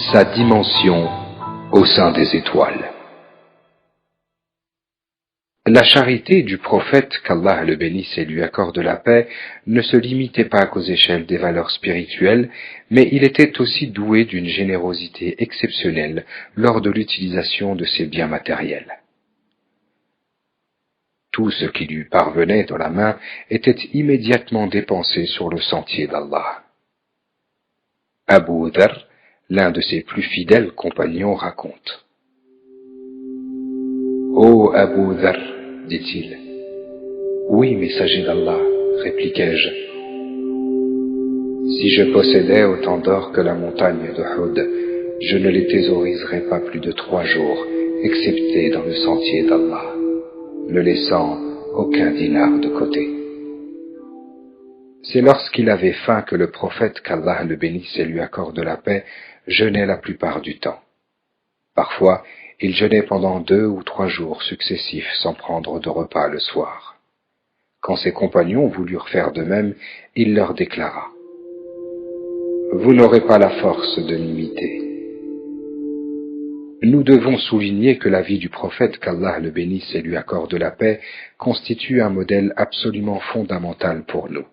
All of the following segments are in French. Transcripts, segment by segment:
Sa dimension au sein des étoiles. La charité du prophète, qu'Allah le bénisse et lui accorde la paix, ne se limitait pas qu'aux échelles des valeurs spirituelles, mais il était aussi doué d'une générosité exceptionnelle lors de l'utilisation de ses biens matériels. Tout ce qui lui parvenait dans la main était immédiatement dépensé sur le sentier d'Allah. Abu Dharr, l'un de ses plus fidèles compagnons, raconte. « Ô Abu Dharr, dit-il. « Oui, messager d'Allah, répliquai-je. Si je possédais autant d'or que la montagne d'Uhud, je ne les thésauriserais pas plus de 3 jours, excepté dans le sentier d'Allah, ne laissant aucun dinar de côté. » C'est lorsqu'il avait faim que le prophète, qu'Allah le bénisse et lui accorde la paix, jeûnait la plupart du temps. Parfois, il jeûnait pendant 2 ou 3 jours successifs sans prendre de repas le soir. Quand ses compagnons voulurent faire de même, il leur déclara « Vous n'aurez pas la force de m'imiter. » Nous devons souligner que la vie du prophète, qu'Allah le bénisse et lui accorde la paix, constitue un modèle absolument fondamental pour nous.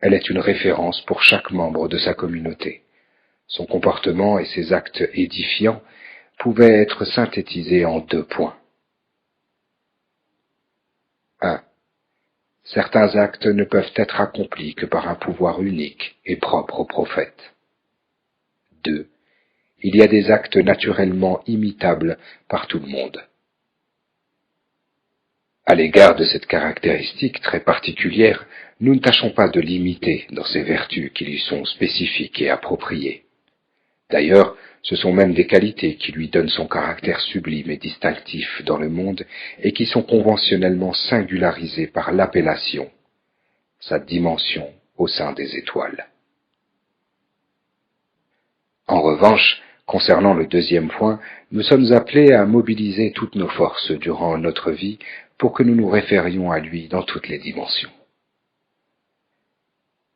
Elle est une référence pour chaque membre de sa communauté. Son comportement et ses actes édifiants pouvaient être synthétisés en 2 points. 1. Certains actes ne peuvent être accomplis que par un pouvoir unique et propre au prophète. 2. Il y a des actes naturellement imitables par tout le monde. À l'égard de cette caractéristique très particulière, nous ne tâchons pas de l'imiter dans ses vertus qui lui sont spécifiques et appropriées. D'ailleurs, ce sont même des qualités qui lui donnent son caractère sublime et distinctif dans le monde et qui sont conventionnellement singularisées par l'appellation, sa dimension au sein des étoiles. En revanche, concernant le 2e point, nous sommes appelés à mobiliser toutes nos forces durant notre vie pour que nous nous référions à lui dans toutes les dimensions.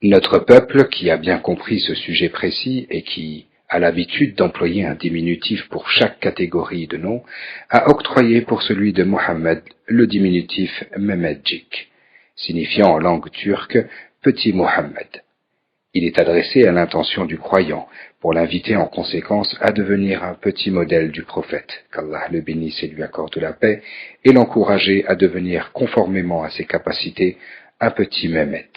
Notre peuple, qui a bien compris ce sujet précis et qui a l'habitude d'employer un diminutif pour chaque catégorie de nom, a octroyé pour celui de Mohammed le diminutif Mehmedjik, signifiant en langue turque « petit Mohammed ». Il est adressé à l'intention du croyant, pour l'inviter en conséquence à devenir un petit modèle du prophète, qu'Allah le bénisse et lui accorde la paix, et l'encourager à devenir conformément à ses capacités un petit Mehmet.